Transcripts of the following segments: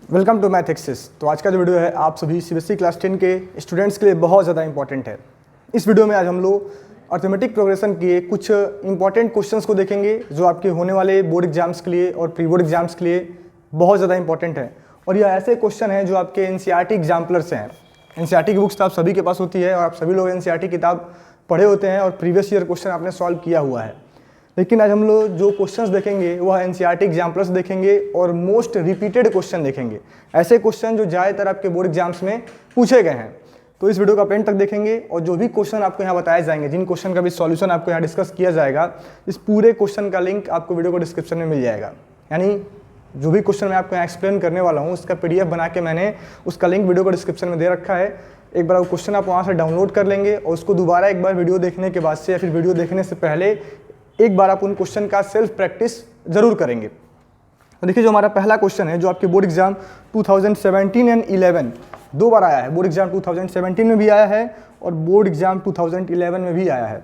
Welcome to math access. तो आज का जो वीडियो है आप सभी सीबीएसई क्लास 10 के स्टूडेंट्स के लिए बहुत ज़्यादा इंपॉर्टेंट है। इस वीडियो में आज हम लोग अर्थमेटिक प्रोग्रेशन के कुछ इंपॉर्टेंट क्वेश्चंस को देखेंगे जो आपके होने वाले बोर्ड एग्जाम्स के लिए और प्री बोर्ड एग्जाम्स के लिए बहुत ज़्यादा इंपॉर्टेंट है। और यह ऐसे क्वेश्चन हैं जो आपके एनसीईआरटी एग्जाम्पलर से हैं। एनसीईआरटी की बुक्स तो आप सभी के पास होती है और आप सभी लोग एनसीईआरटी किताब पढ़े होते हैं और प्रीवियस ईयर क्वेश्चन आपने सॉल्व किया हुआ है। लेकिन आज हम लोग जो क्वेश्चंस देखेंगे वह एनसीईआरटी एग्जाम्पलर्स देखेंगे और मोस्ट रिपीटेड क्वेश्चन देखेंगे, ऐसे क्वेश्चन जो ज़्यादातर आपके बोर्ड एग्जाम्स में पूछे गए हैं। तो इस वीडियो का एंड तक देखेंगे और जो भी क्वेश्चन आपको यहाँ बताए जाएंगे, जिन क्वेश्चन का भी सॉल्यूशन आपको यहाँ डिस्कस किया जाएगा, इस पूरे क्वेश्चन का लिंक आपको वीडियो को डिस्क्रिप्शन में मिल जाएगा। यानी जो भी क्वेश्चन मैं आपको यहाँ एक्सप्लेन करने वाला हूँ उसका PDF बना के मैंने उसका लिंक वीडियो को डिस्क्रिप्शन में दे रखा है। एक बार वो क्वेश्चन आप वहाँ से डाउनलोड कर लेंगे और उसको दोबारा एक बार वीडियो देखने के बाद से या फिर वीडियो देखने से पहले एक बार आप उन क्वेश्चन का सेल्फ प्रैक्टिस जरूर करेंगे। तो देखिए जो हमारा पहला क्वेश्चन है जो आपके बोर्ड एग्जाम 2017 एंड 11 दो बार आया है। बोर्ड एग्जाम 2017 में भी आया है और बोर्ड एग्जाम 2011 में भी आया है।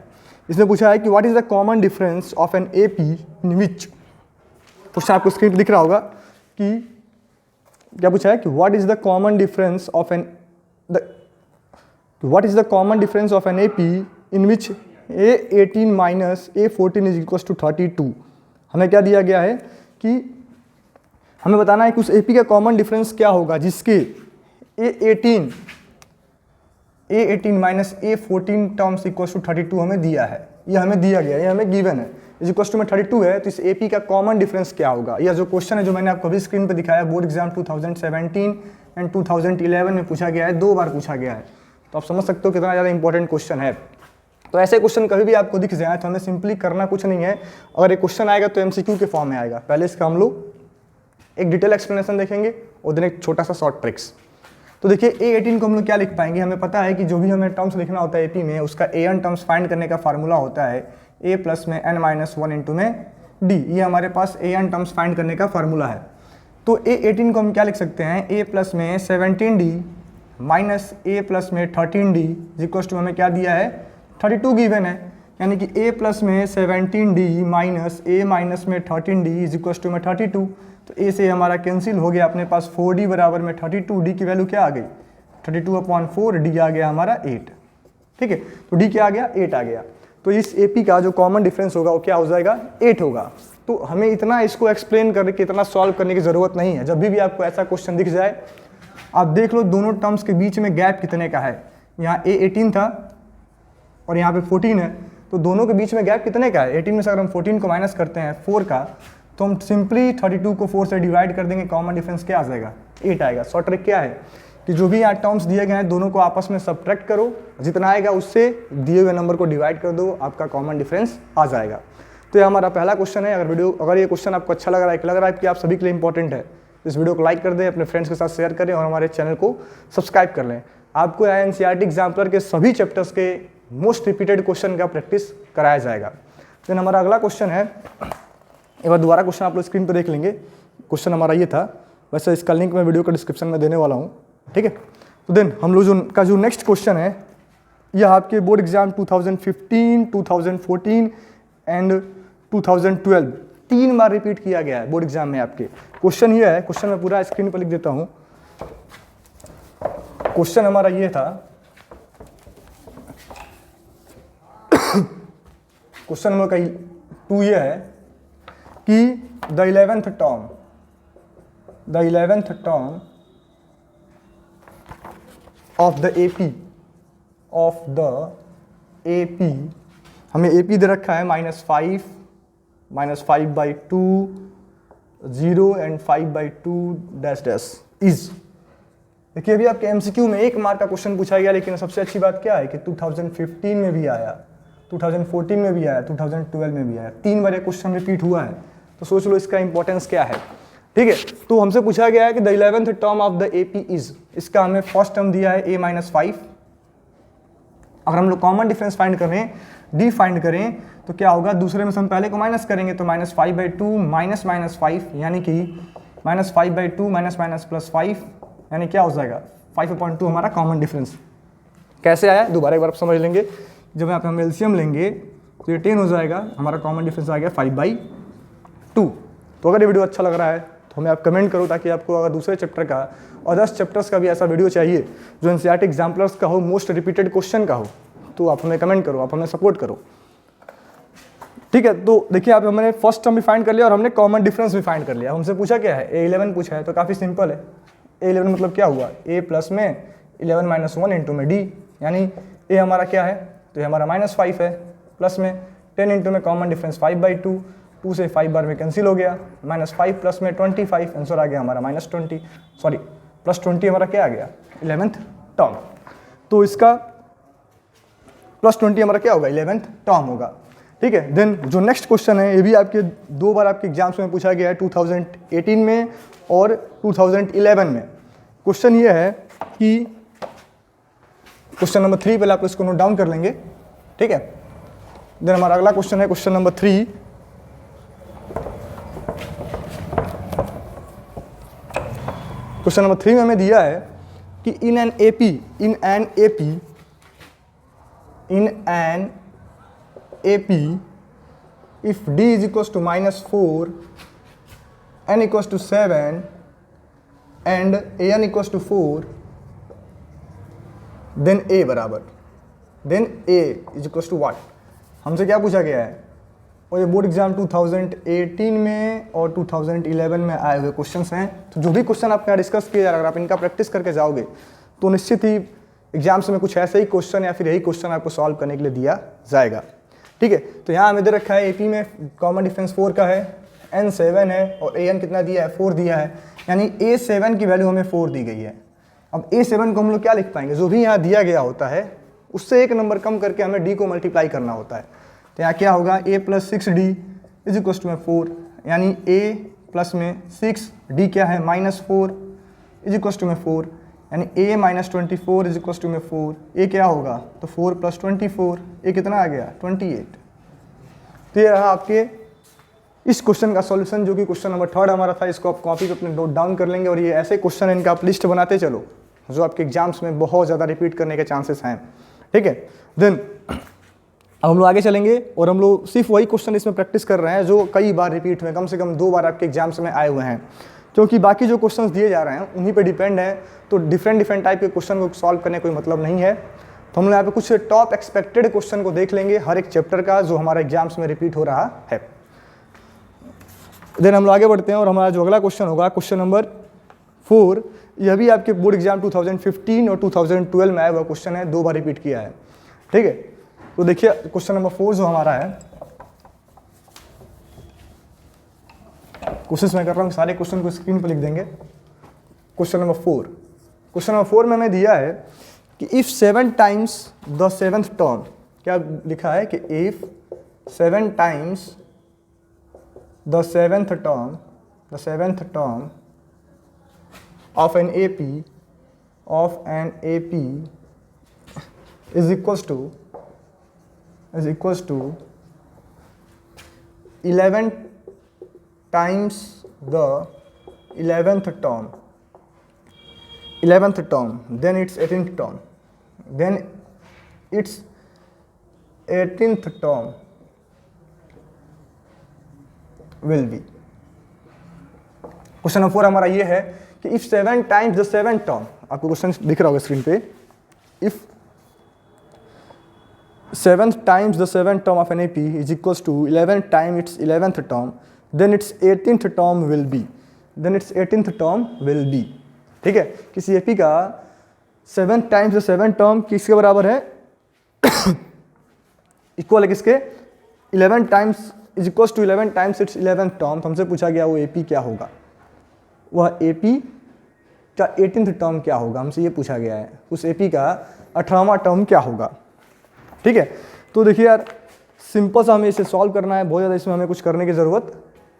इसने पूछा है कि what is the common difference of an AP in which, question आपको स्क्रीन पर दिख रहा होगा कि क्या पूछा है कि what is the common difference of an AP in which A18 minus A14 is equal to 32। हमें क्या दिया गया है कि हमें बताना है कि उस AP का कॉमन डिफरेंस क्या होगा जिसके A18 minus A14 terms equal to 32 हमें दिया है। यह हमें दिया गया है, यह हमें गिवन है। इज इक्वल टू में 32 है तो इस AP का कॉमन डिफरेंस क्या होगा। यह जो क्वेश्चन है जो मैंने आपको अभी स्क्रीन पर दिखाया, बोर्ड एग्जाम 2017 एंड 2011 में पूछा गया है, दो बार पूछा गया है। तो आप समझ सकते हो कितना ज़्यादा इंपॉर्टेंट क्वेश्चन है। तो ऐसे क्वेश्चन कभी भी आपको दिख जाए तो हमें सिंपली करना कुछ नहीं है। अगर एक क्वेश्चन आएगा तो MCQ के फॉर्म में आएगा। पहले इसका हम लोग एक डिटेल एक्सप्लेनेशन देखेंगे और देन एक छोटा सा शॉर्ट ट्रिक्स। तो देखिए A18 को हम लोग क्या लिख पाएंगे, हमें पता है कि जो भी हमें टर्म्स लिखना होता है AP में उसका AN टर्म्स फाइंड करने का फार्मूला होता है A प्लस में N-1 इंटू में D। ये हमारे पास AN टर्म्स फाइंड करने का फार्मूला है। तो A18 को हम क्या लिख सकते हैं, A प्लस में 17D माइनस A प्लस में 13D इक्वल टू हमें क्या दिया है 32 गिवन है। यानी कि A प्लस में 17D माइनस A माइनस में 13D इज इक्वल टू में 32। तो A से हमारा कैंसिल हो गया, अपने पास 4D बराबर में 32, D की वैल्यू क्या आ गई 32/4, D आ गया हमारा 8। ठीक है, तो D क्या आ गया 8 आ गया। तो इस AP का जो कॉमन डिफरेंस होगा वो क्या हो जाएगा 8 होगा। तो हमें इतना इसको एक्सप्लेन करने की, इतना सॉल्व करने की ज़रूरत नहीं है। जब भी आपको ऐसा क्वेश्चन दिख जाए आप देख लो दोनों टर्म्स के बीच में गैप कितने का है। यहाँ A18 था और यहाँ पे 14 है, तो दोनों के बीच में गैप कितने का है। 18 में से अगर हम 14 को माइनस करते हैं 4 का तो हम सिंपली 32 को 4 से डिवाइड कर देंगे, कॉमन डिफरेंस क्या आ जाएगा 8 आएगा। शॉर्ट ट्रिक क्या है कि जो भी यहाँ टर्म्स दिए गए हैं दोनों को आपस में सब्ट्रैक्ट करो, जितना आएगा उससे दिए हुए नंबर को डिवाइड कर दो, आपका कॉमन डिफरेंस आ जाएगा। तो ये हमारा पहला क्वेश्चन है। अगर ये क्वेश्चन आपको अच्छा लग रहा है कि आप सभी के लिए इंपॉर्टेंट है, इस वीडियो को लाइक कर दें, अपने फ्रेंड्स के साथ शेयर करें और हमारे चैनल को सब्सक्राइब कर लें। आपको एनसीईआरटी एग्जाम्पलर के सभी चैप्टर्स के मोस्ट रिपीटेड क्वेश्चन का प्रैक्टिस कराया जाएगा। देन हमारा अगला क्वेश्चन है, एक बार दोबारा क्वेश्चन आप लोग स्क्रीन पर देख लेंगे। क्वेश्चन हमारा ये था, वैसे इसका लिंक मैं वीडियो को डिस्क्रिप्शन में देने वाला हूँ। ठीक है, तो देन हम लोग जो नेक्स्ट क्वेश्चन है यह आपके बोर्ड एग्जाम 2015, 2014 एंड 2012 तीन बार रिपीट किया गया है बोर्ड एग्जाम में आपके। क्वेश्चन ये है, क्वेश्चन मैं पूरा स्क्रीन पर लिख देता हूँ। क्वेश्चन हमारा ये था, क्वेश्चन नंबर 2 ये है कि the 11th term of the AP हमें AP दे रखा है -5, -5/2, 0 एंड 5/2 डैश डैश इज। देखिए अभी आपके MCQ में 1 मार्क का क्वेश्चन पूछा गया, लेकिन सबसे अच्छी बात क्या है कि 2015 में भी आया, 2014 में भी आया, 2012 में भी आया, 3 बार ये क्वेश्चन रिपीट हुआ है। तो सोच लो इसका इंपॉर्टेंस क्या है। ठीक है, तो हमसे पूछा गया है कि the 11th term of the AP is, इसका हमें फर्स्ट टर्म दिया है A-5। अगर हम लोग कॉमन डिफरेंस फाइंड करें, D फाइंड करें तो क्या होगा, दूसरे में से हम पहले को माइनस करेंगे तो -5/2 -5 यानी कि -5/2 -+5 यानी क्या हो जाएगा 5/2 हमारा कॉमन डिफरेंस। कैसे आया दोबारा एक बार आप समझ लेंगे। जब यहाँ पे हम एलसीएम लेंगे तो ये 10 हो जाएगा, हमारा कॉमन डिफरेंस आ गया 5/2। तो अगर ये वीडियो अच्छा लग रहा है तो हमें आप कमेंट करो, ताकि आपको अगर दूसरे चैप्टर का और 10 चैप्टर्स का भी ऐसा वीडियो चाहिए जो एनसीईआरटी एग्जाम्पलर्स का हो, मोस्ट रिपीटेड क्वेश्चन का हो, तो आप हमें कमेंट करो, आप हमें सपोर्ट करो। ठीक है, तो देखिए आप हमने फर्स्ट टर्म भी फाइंड कर लिया और हमने कॉमन डिफरेंस भी फाइंड कर लिया। हमसे पूछा क्या है, A11 पूछा है, तो काफ़ी सिंपल है। A11 मतलब क्या हुआ, A प्लस में 11 माइनस 1 इंटू में D, यानी A हमारा क्या है, तो ये हमारा -5 है, प्लस में 10 इंटू में कॉमन डिफरेंस 5/2, 2 से 5 बार में कैंसिल हो गया, -5 प्लस में 25, आंसर आ गया हमारा -20, सॉरी +20 हमारा क्या आ गया, 11th टर्म। तो इसका +20 हमारा क्या होगा, 11th टर्म होगा। ठीक है, देन जो नेक्स्ट क्वेश्चन है, ये भी आपके 2 बार आपके एग्जाम्स में पूछा गया है, 2018 में और 2011 में। क्वेश्चन ये है कि क्वेश्चन नंबर 3, पहले आप इसको नोट डाउन कर लेंगे। ठीक है, देन हमारा अगला क्वेश्चन है क्वेश्चन नंबर 3। क्वेश्चन नंबर 3 में हमें दिया है कि in N AP if D is equals to -4, N equals to 7 and AN equals to 4, then A बराबर, then A is equals to what? हमसे क्या पूछा गया है, और ये बोर्ड एग्जाम 2018 में और 2011 में आए हुए क्वेश्चंस हैं। तो जो भी क्वेश्चन आपके यहाँ डिस्कस किए जा रहे हैं, अगर आप इनका प्रैक्टिस करके जाओगे तो निश्चित ही एग्जाम्स में कुछ ऐसे ही क्वेश्चन या फिर यही क्वेश्चन आपको सॉल्व करने के लिए दिया जाएगा। ठीक है, तो यहाँ हमें दे रखा है AP में कॉमन डिफरेंस 4 का है, N 7 है और AN कितना दिया है, 4 दिया है, यानी A7 की वैल्यू हमें 4 दी गई है। अब A7 को हम लोग क्या लिख पाएंगे, जो भी यहाँ दिया गया होता है उससे एक नंबर कम करके हमें D को मल्टीप्लाई करना होता है। तो यहाँ क्या होगा, A + 6D is equals to 4, यानी A प्लस में 6D क्या है, -4 इज इक्वल्स टू 4, यानी A - 24 is equals to 4। A क्या होगा, तो 4 + 24, A कितना आ गया, 28। तो ये रहा आपके इस क्वेश्चन का सॉल्यूशन, जो कि क्वेश्चन नंबर 3 हमारा था। इसको आप कॉपी पे अपने नोट डाउन कर लेंगे और ये ऐसे क्वेश्चन इनका आप लिस्ट बनाते चलो जो आपके एग्जाम्स में बहुत ज़्यादा रिपीट करने के चांसेस हैं। ठीक है, देन अब हम लोग आगे चलेंगे और हम लोग सिर्फ वही क्वेश्चन इसमें प्रैक्टिस कर रहे हैं जो कई बार रिपीट हुए, कम से कम 2 बार आपके एग्जाम्स में आए हुए हैं, क्योंकि बाकी जो क्वेश्चंस दिए जा रहे हैं उन्हीं पे डिपेंड है। तो डिफरेंट टाइप के क्वेश्चन को सॉल्व करने कोई मतलब नहीं है। तो हम लोग यहाँ पे कुछ टॉप एक्सपेक्टेड क्वेश्चन को देख लेंगे हर एक चैप्टर का, जो हमारे एग्जाम्स में रिपीट हो रहा है। देन हम लोग आगे बढ़ते हैं और हमारा जो अगला क्वेश्चन होगा क्वेश्चन नंबर 4, यह भी आपके बोर्ड एग्जाम 2015 और 2012 में आया हुआ क्वेश्चन है, 2 बार रिपीट किया है। ठीक है, तो देखिए क्वेश्चन नंबर 4 जो हमारा है, कोशिश मैं कर रहा हूँ सारे क्वेश्चन को स्क्रीन पर लिख देंगे। क्वेश्चन नंबर 4 में हमें दिया है कि if 7 times the 7th term, क्या लिखा है कि if 7 times the 7th term of an AP is equals to 11 times the 11th term, then its 18th term, will be। Question number 4 हमारा ये है कि if 7 times the 7th term, आपको question दिख रहा होगा स्क्रीन पे, if 7 times the 7th term of an AP is equals to 11 time it's 11th term, then it's 18th term will be. ठीक है, किसी AP का 7 टाइम्स द 7th टर्म किसके बराबर है, इक्वल है किसके, 11 times is equals to 11 times it's 11th term. तो हमसे पूछा गया वो AP क्या होगा, वह AP का 18th टर्म क्या होगा, हमसे ये पूछा गया है। उस AP का 18वां टर्म क्या होगा। ठीक है, तो देखिए यार सिंपल सा हमें इसे सॉल्व करना है, बहुत ज़्यादा इसमें हमें कुछ करने की ज़रूरत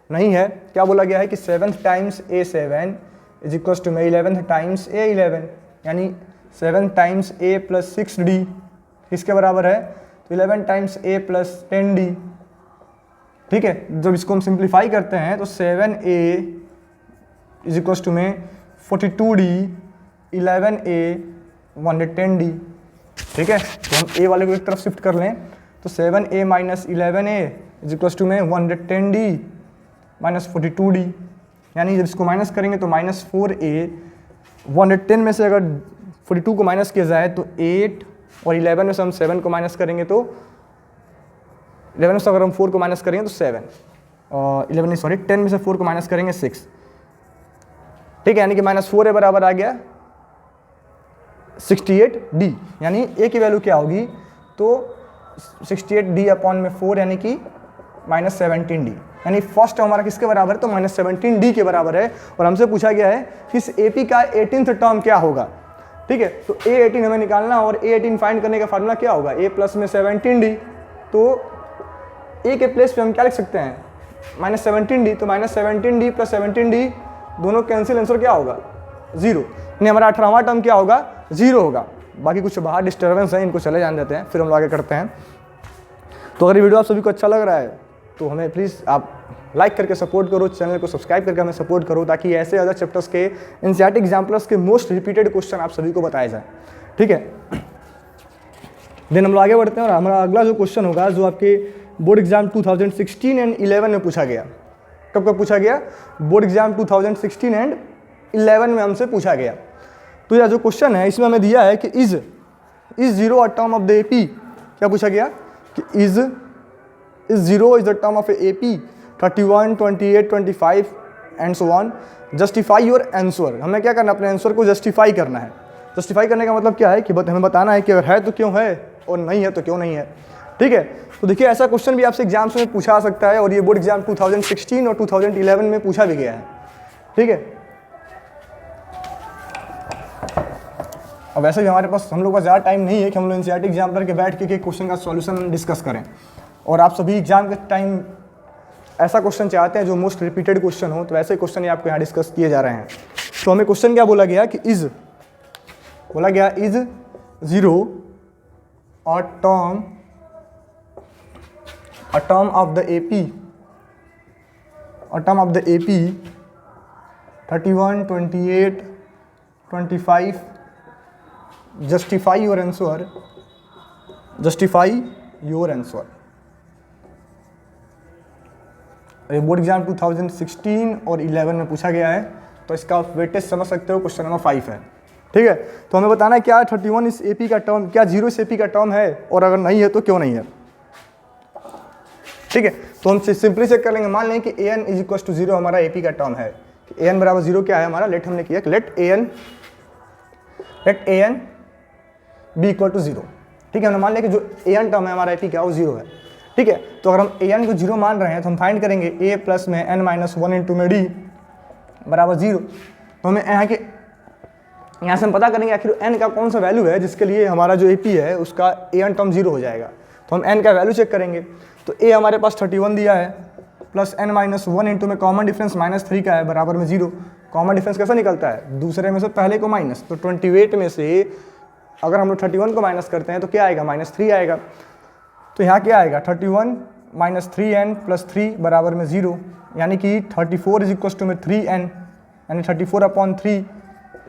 नहीं है। क्या बोला गया है कि 7 times A7 is equals to 11 times A11, यानी 7 टाइम्स A + 6D किसके बराबर है, तो 11 टाइम्स A + 10D। ठीक है, जब इसको हम सिंप्लीफाई करते हैं तो 7A इज इक्वल्स टू में 42D, 11A 110D। ठीक है, तो हम A वाले को एक तरफ शिफ्ट कर लें तो 7A - 11A is equals to में 110D - 42D। यानी जब इसको माइनस करेंगे तो -4a 110 में से अगर 42 को माइनस किया जाए तो 8 और 11 में से हम 7 को माइनस करेंगे तो 11 में से अगर हम 4 को माइनस करेंगे तो 7 और 11 नहीं सॉरी 10 में से 4 को माइनस करेंगे 6, ठीक है, यानी कि -4a बराबर आ गया 68d, यानी a की वैल्यू क्या होगी तो 68d अपॉन में 4 यानी कि -17d, यानी फर्स्ट टर्म हमारा किसके बराबर है तो -17d के बराबर है। और हमसे पूछा गया है कि इस AP का 18th टर्म क्या होगा, ठीक है, तो A18 हमें निकालना और A18 फाइंड करने का फार्मूला क्या होगा a प्लस में 17d, तो a के प्लेस पे हम क्या लिख सकते हैं -17d, तो -17d प्लस 17d दोनों कैंसिल, आंसर क्या होगा 0, यानी हमारा 18वां टर्म क्या होगा 0 होगा। बाकी कुछ बाहर डिस्टर्बेंस है, इनको चले जान देते हैं, फिर हम लोग आगे करते हैं। तो अगर ये वीडियो आप सभी को अच्छा लग रहा है तो हमें प्लीज़ आप लाइक करके सपोर्ट करो, चैनल को सब्सक्राइब करके हमें सपोर्ट करो, ताकि ऐसे अदर चैप्टर्स के एनसीईआरटी एग्जाम्पल्स के मोस्ट रिपीटेड क्वेश्चन आप सभी को बताए जाए, ठीक है। देन हम लोग आगे बढ़ते हैं और हमारा अगला जो क्वेश्चन होगा जो आपके बोर्ड एग्जाम 2016 एंड 11 में पूछा गया। कब कब पूछा गया? बोर्ड एग्जाम 2016 एंड 11 में हमसे पूछा गया। तो यह जो क्वेश्चन है इसमें हमें दिया है कि is zero a term of the AP. क्या पूछा गया कि is zero is the term of AP 31, 28, 25 and so on, justify your answer. हमें क्या करना है, अपने आंसर को जस्टिफाई करना है। जस्टिफाई करने का मतलब क्या है कि हमें बताना है कि अगर है तो क्यों है और नहीं है तो क्यों नहीं है, ठीक है। तो देखिए ऐसा क्वेश्चन भी आपसे एग्जाम्स में पूछा सकता है और ये बोर्ड एग्जाम 2016 और 2011 में पूछा भी गया है, ठीक है। अब वैसे भी हमारे पास हम लोग का ज़्यादा टाइम नहीं है कि हम लोग एनसीईआरटी एग्जाम पर के बैठ के क्वेश्चन का सॉल्यूशन डिस्कस करें, और आप सभी एग्जाम के टाइम ऐसा क्वेश्चन चाहते हैं जो मोस्ट रिपीटेड क्वेश्चन हो, तो वैसे क्वेश्चन ही आपको यहाँ डिस्कस किए जा रहे हैं। तो हमें क्वेश्चन क्या बोला गया कि इज जीरो और term of the AP 31, 28, 25, justify your answer. ये बोर्ड एग्जाम 2016 और 11 में पूछा गया है, तो इसका वेटेज समझ सकते हो, क्वेश्चन नंबर 5 है, ठीक है। तो हमें बताना है क्या 31 इस एपी का टर्म, क्या जीरो इस एपी का टर्म है, और अगर नहीं है तो क्यों नहीं है, ठीक है। तो हम सिंपली चेक कर लेंगे। मान लें कि an इज इक्वल टू 0 हमारा एपी का टर्म है, an बराबर 0 क्या है हमारा, लेट हमने किया let an be equal to 0, ठीक है। हमने मान लिया कि जो an टर्म है हमारा एपी का वो 0 है, ठीक है। तो अगर हम an को 0 मान रहे हैं तो हम फाइंड करेंगे a प्लस में n माइनस 1 इंटू में d बराबर 0। तो हमें यहाँ से हम पता करेंगे आखिर n का कौन सा वैल्यू है जिसके लिए हमारा जो AP है उसका an टर्म 0 हो जाएगा। तो हम n का वैल्यू चेक करेंगे, तो a हमारे पास 31 दिया है, प्लस n माइनस 1 इंटू में कॉमन डिफरेंस -3 का है बराबर में 0। कॉमन डिफरेंस कैसा निकलता है, दूसरे में से पहले को माइनस, तो 28 में से अगर हम लोग 31 को माइनस करते हैं तो क्या आएगा, -3 आएगा। तो यहाँ क्या आएगा 31 माइनस 3n प्लस 3 बराबर में 0, यानी कि 34 इज इक्वल टू में 3n, यानी 34 upon 3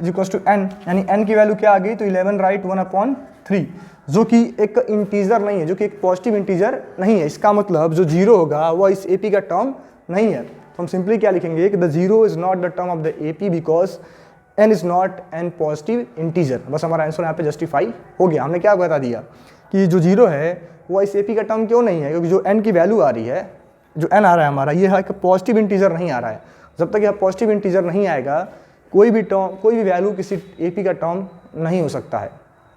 is equal to n, यानी n की वैल्यू क्या आ गई, तो 11 राइट 1/3, जो कि एक इंटीजर नहीं है, जो कि एक पॉजिटिव इंटीजर नहीं है। इसका मतलब जो 0 होगा वह इस AP का टर्म नहीं है। तो हम सिंपली क्या लिखेंगे कि the 0 is not the term of the AP because n is not an positive integer. बस हमारा आंसर यहाँ पे जस्टिफाई हो गया। हमने क्या बता दिया कि जो 0 है वो इस AP का टर्म क्यों नहीं है, क्योंकि जो n की वैल्यू आ रही है, जो n आ रहा है हमारा, ये है कि पॉजिटिव इंटीजर नहीं आ रहा है। जब तक यह पॉजिटिव इंटीजर नहीं आएगा कोई भी वैल्यू किसी AP का टर्म नहीं हो सकता है,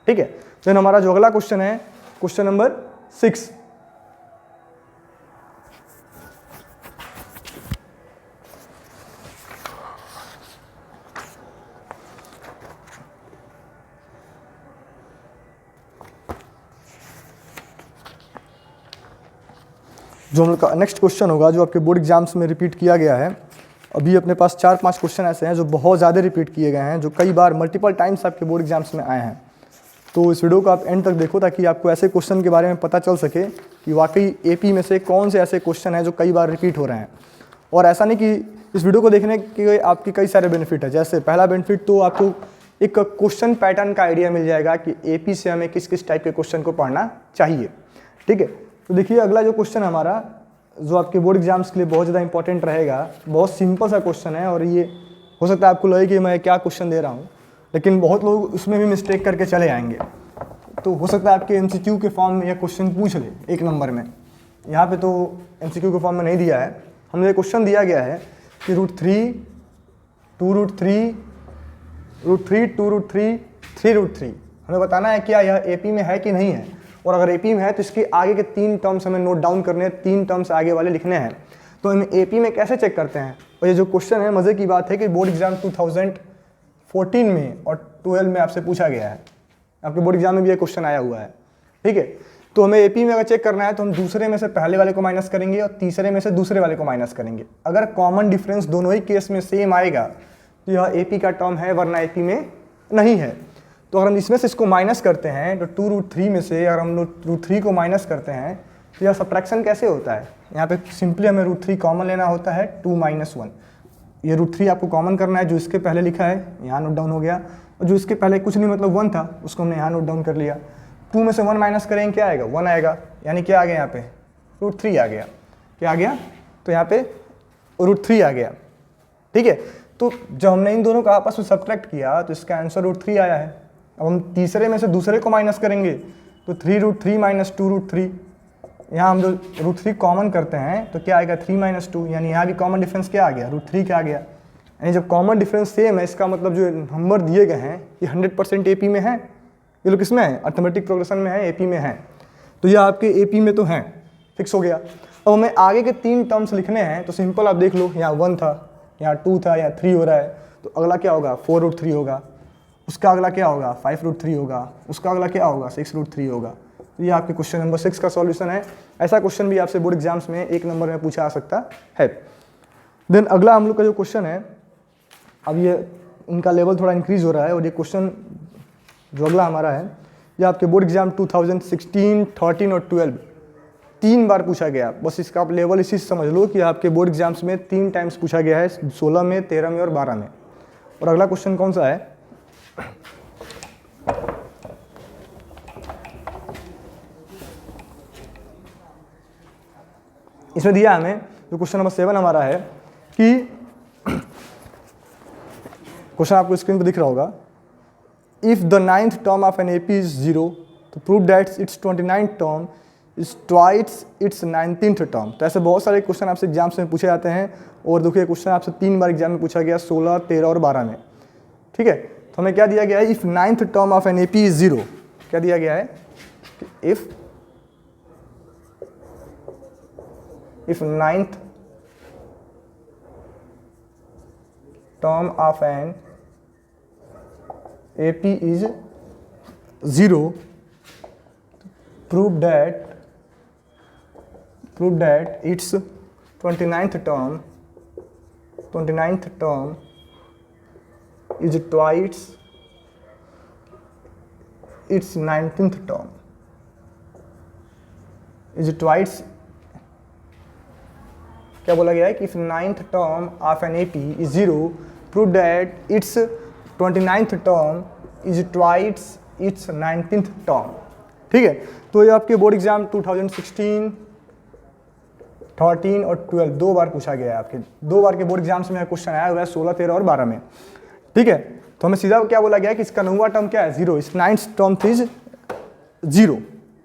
ठीक है। देन हमारा जो अगला क्वेश्चन है क्वेश्चन नंबर 6। जो हम लोग का नेक्स्ट क्वेश्चन होगा जो आपके बोर्ड एग्जाम्स में रिपीट किया गया है। अभी अपने पास 4-5 क्वेश्चन ऐसे हैं जो बहुत ज़्यादा रिपीट किए गए हैं, जो कई बार मल्टीपल टाइम्स आपके बोर्ड एग्जाम्स में आए हैं। तो इस वीडियो को आप एंड तक देखो ताकि आपको ऐसे क्वेश्चन के बारे में पता चल सके कि वाकई AP में से कौन से ऐसे क्वेश्चन हैं जो कई बार रिपीट हो रहे हैं। और ऐसा नहीं कि इस वीडियो को देखने के आपके कई सारे बेनिफिट है। जैसे पहला बेनिफिट तो आपको एक क्वेश्चन पैटर्न का आइडिया मिल जाएगा कि AP से हमें किस किस टाइप के क्वेश्चन को पढ़ना चाहिए, ठीक है। तो देखिए अगला जो क्वेश्चन हमारा जो आपके बोर्ड एग्जाम्स के लिए बहुत ज़्यादा इंपॉर्टेंट रहेगा। बहुत सिंपल सा क्वेश्चन है और ये हो सकता है आपको लगे कि मैं क्या क्वेश्चन दे रहा हूँ, लेकिन बहुत लोग उसमें भी मिस्टेक करके चले आएंगे। तो हो सकता है आपके MCQ के फॉर्म में यह क्वेश्चन पूछ ले 1 नंबर में। यहाँ पे तो MCQ के फॉर्म में नहीं दिया है, हमें ये क्वेश्चन दिया गया है कि √3 2√3 √3 2√3 3√3 हमें बताना है क्या यह AP में है कि नहीं है, और अगर AP में है तो इसके आगे के 3 टर्म्स हमें नोट डाउन करने हैं, 3 टर्म्स आगे वाले लिखने हैं। तो हम AP में कैसे चेक करते हैं, और ये जो क्वेश्चन है मज़े की बात है कि बोर्ड एग्जाम 2014 में और 12 में आपसे पूछा गया है, आपके बोर्ड एग्जाम में भी ये क्वेश्चन आया हुआ है। ठीक है, तो हमें AP में अगर चेक करना है तो हम दूसरे में से पहले वाले को माइनस करेंगे और तीसरे में से दूसरे वाले को माइनस करेंगे। अगर कॉमन डिफरेंस दोनों ही केस में सेम आएगा तो यह AP का टर्म है, वरना AP में नहीं है। तो अगर हम इसमें से इसको माइनस करते हैं तो 2√3 में से अगर हम √3 को माइनस करते हैं तो यह सब्ट्रैक्शन कैसे होता है, यहाँ पे सिंपली हमें √3 कॉमन लेना होता है, 2 - 1। ये √3 आपको कॉमन करना है, जो इसके पहले लिखा है यहाँ नोट डाउन हो गया, और जो इसके पहले कुछ नहीं मतलब 1 था उसको हमने यहाँ नोट डाउन कर लिया। 2 में से 1 माइनस करेंगे क्या आएगा, 1 आएगा, यानी क्या आ गया यहाँ पे √3 आ गया। क्या आ गया, तो यहाँ पे √3 आ गया। ठीक है, तो जब हमने इन दोनों का आपस में सब्ट्रैक्ट किया तो इसका आंसर √3 आया है। अब हम तीसरे में से दूसरे को माइनस करेंगे तो 3√3 - 2√3, यहाँ हम जो √3 कॉमन करते हैं तो क्या आएगा 3 - 2, यानी यहाँ भी कॉमन डिफरेंस क्या आ गया, √3 क्या आ गया। यानी जब कॉमन डिफरेंस सेम है इसका मतलब जो नंबर दिए गए हैं ये 100% AP में है, ये लोग किसमें है, अर्थमेटिक प्रोग्रेशन में है, AP में है। तो ये आपके AP में तो हैं, फिक्स हो गया। अब हमें आगे के 3 टर्म्स लिखने हैं, तो सिंपल आप देख लो, यहाँ 1 था, यहाँ 2 था, यहाँ 3 हो रहा है, तो अगला क्या होगा 4√3 होगा, उसका अगला क्या होगा 5√3 होगा, उसका अगला क्या होगा 6√3 होगा। तो ये आपके क्वेश्चन नंबर 6 का सॉल्यूशन है। ऐसा क्वेश्चन भी आपसे बोर्ड एग्जाम्स में 1 नंबर में पूछा आ सकता है। देन अगला हम लोग का जो क्वेश्चन है, अब ये इनका लेवल थोड़ा इंक्रीज हो रहा है, और ये क्वेश्चन जो अगला हमारा है ये आपके बोर्ड एग्जाम 2016, 13 और 12 3 बार पूछा गया। बस इसका आप लेवल इसी से समझ लो कि आपके बोर्ड एग्जाम्स में 3 टाइम्स पूछा गया है, 16 में, 13 में और 12 में। और अगला क्वेश्चन कौन सा है, इसमें दिया हमें जो क्वेश्चन नंबर 7 हमारा है कि क्वेश्चन आपको स्क्रीन पर दिख रहा होगा, if the 9th term of an AP is 0 तो prove that it's 29th term is twice its 19th term. तो ऐसे बहुत सारे क्वेश्चन आपसे एग्जाम्स में पूछे जाते हैं, और देखिए क्वेश्चन आपसे 3 बार एग्जाम में पूछा गया, 16, 13 और 12 में। ठीक है, तो हमें क्या दिया गया है, if 9th term of an AP is 0, क्या दिया गया है, if 9th term of an AP is 0, prove that its 29th term is twice its 19th term is twice, क्या बोला गया है कि if 9th term of an AP is 0, prove that its 29th term is twice its 19th term। ठीक है, तो ये आपके बोर्ड एग्जाम 2016, 13 और 12 2 बार पूछा गया है। आपके 2 बार के बोर्ड एग्जाम्स में क्वेश्चन आया हुआ है, 16, 13 और 12 में। ठीक है, तो हमें सीधा क्या बोला गया है कि इसका 9वां टर्म क्या है 0, इस 9th टर्म इज 0।